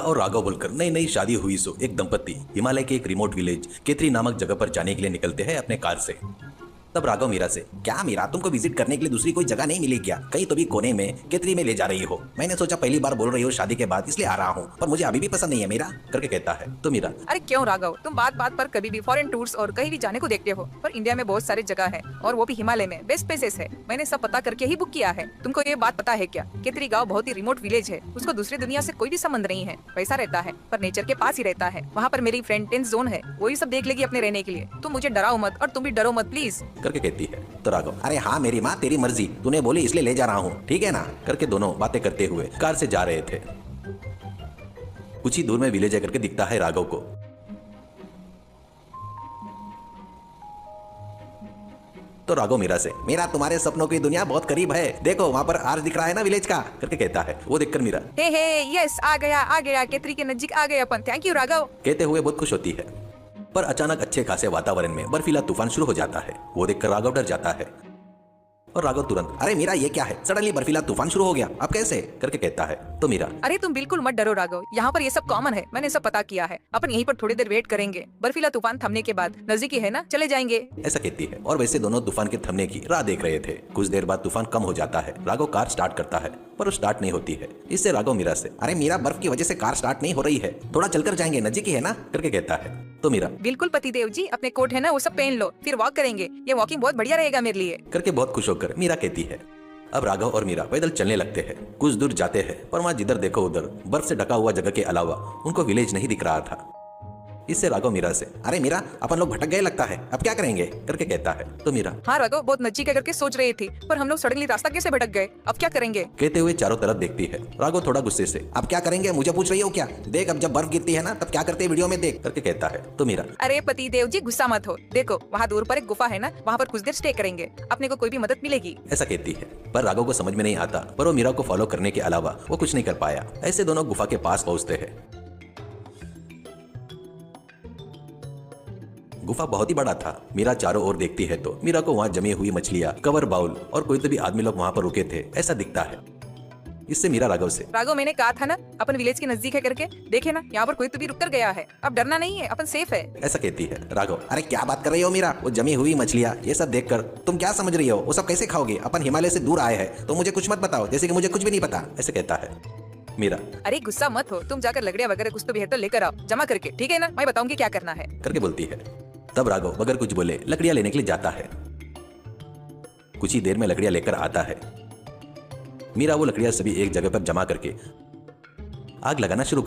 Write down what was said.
और राघव बोलकर नई नई शादी हुई सो एक दंपत्ति हिमालय के एक रिमोट विलेज केतरी नामक जगह पर जाने के लिए निकलते हैं अपने कार से। तब राघव मीरा से, क्या मीरा तुमको विजिट करने के लिए दूसरी कोई जगह नहीं मिली क्या? कहीं तो भी कोने में केतरी में ले जा रही हो। मैंने सोचा पहली बार बोल रही हो शादी के बाद इसलिए आ रहा हूँ, पर मुझे अभी भी पसंद नहीं है मीरा करके कहता है। तो मीरा, अरे क्यों राघव, तुम बात बात पर कभी भी फॉरेन टूर्स और कहीं भी जाने को देखते हो, पर इंडिया में बहुत सारी जगह है और वो भी हिमालय में बेस्ट प्लेसेस है। मैंने सब पता करके ही बुक किया है। तुमको ये बात पता है क्या? केतरी गाँव बहुत ही रिमोट विलेज है, उसको दूसरी दुनिया से कोई भी संबंध नहीं है। पैसा रहता है पर नेचर के पास ही रहता है। वहाँ पर मेरी फ्रेंड 10 जोन है, वही सब देख लेगी अपने रहने के लिए। तुम मुझे डराओ मत और तुम भी डरो मत प्लीज करके कहती है। तो राघव, अरे हाँ मेरी माँ तेरी मर्जी, तूने बोली इसलिए ले जा रहा हूँ, ठीक है ना करके दोनों बातें करते हुए कार से जा रहे थे। कुछ ही दूर में विलेज करके दिखता है राघव को। तो राघव मीरा से, मेरा तुम्हारे सपनों की दुनिया बहुत करीब है, देखो वहाँ पर आर्च दिख रहा है ना विलेज का करके कहता है। वो देखकर मीरा, हे यस आ गया केतरी के नजदीक आ गए अपन, थैंक यू राघव कहते हुए बहुत खुश होती है। पर अचानक अच्छे खासे वातावरण में बर्फीला तूफान शुरू हो जाता है। वो देखकर राघव डर जाता है और राघव तुरंत, अरे मीरा ये क्या है, सडनली बर्फीला तूफान शुरू हो गया, अब कैसे करके कहता है। तो मीरा, अरे तुम बिल्कुल मत डरो राघव, यहाँ पर ये सब कॉमन है, मैंने सब पता किया है। अपन यहीं पर थोड़ी देर वेट करेंगे, बर्फीला तूफान थमने के बाद नजदीकी है ना, चले जाएंगे ऐसा कहती है। और वैसे दोनों तूफान के थमने की राह देख रहे थे। कुछ देर बाद तूफान कम हो जाता है। राघव कार स्टार्ट करता है पर वो स्टार्ट नहीं होती है। इससे राघव मीरा से, अरे मीरा बर्फ की वजह से कार स्टार्ट नहीं हो रही है, थोड़ा चलकर जाएंगे, नजदीकी है ना करके कहता है। तो मीरा, बिल्कुल पतिदेव जी, अपने कोट है ना वो सब पहन लो, फिर वॉक करेंगे, ये वॉकिंग बहुत बढ़िया रहेगा मेरे लिए करके बहुत खुश होकर मीरा कहती है। अब राघव और मीरा पैदल चलने लगते हैं। कुछ दूर जाते हैं पर वहाँ जिधर देखो उधर बर्फ से ढका हुआ जगह के अलावा उनको विलेज नहीं दिख रहा था। इससे राघव मीरा से, अरे मीरा अपन लोग भटक गए लगता है, अब क्या करेंगे करके कहता है। तो मीरा, हाँ राघव बहुत नजदीक है करके सोच रही थी, पर हम लोग सडनली रास्ता कैसे भटक गए, अब क्या करेंगे कहते हुए चारों तरफ देखती है। राघव थोड़ा गुस्से से, अब क्या करेंगे मुझे पूछ रही हो क्या? देख अब जब बर्फ गिरती है ना तब क्या करते हैं वीडियो में देख करके कहता है। तो मीरा, अरे पतिदेव जी गुस्सा मत हो, देखो वहाँ दूर पर एक गुफा है ना, वहाँ पर कुछ देर स्टे करेंगे, अपने को कोई भी मदद मिलेगी ऐसा कहती है। पर राघव को समझ में नहीं आता, पर वो मीरा को फॉलो करने के अलावा वो कुछ नहीं कर पाया। ऐसे दोनों गुफा के पास पहुंचते हैं। गुफा बहुत ही बड़ा था। मीरा चारों ओर देखती है तो मीरा को वहाँ जमी हुई मछलियाँ, कवर बाउल और कोई तो भी आदमी लोग वहाँ पर रुके थे ऐसा दिखता है। इससे मीरा राघव से, राघव मैंने कहा था ना अपन विलेज के नजदीक है करके, देखे ना यहाँ पर कोई तो भी रुक कर गया है, अब डरना नहीं है, अपन सेफ है ऐसा कहती है। राघव, अरे क्या बात कर रही हो मीरा, वो जमी हुई मछलियाँ ये सब देखकर तुम क्या समझ रही हो, वो सब कैसे खाओगे? अपन हिमालय से दूर आए हैं तो मुझे कुछ मत बताओ, जैसे कि मुझे कुछ भी नहीं पता ऐसे कहता है। मीरा, अरे गुस्सा मत हो, तुम जाकर लकड़ियाँ वगैरह कुछ तो भी है तो लेकर आओ जमा करके, ठीक है ना, मैं बताऊंगी क्या करना है करके बोलती है। तब राघव बगैर कुछ बोले लकड़ियां लेने के लिए जाता है। कुछ ही देर में लकड़ियां लेकर आता है। मीरा वो लकड़ियां सभी एक जगह पर जमा करके आग लगाना शुरू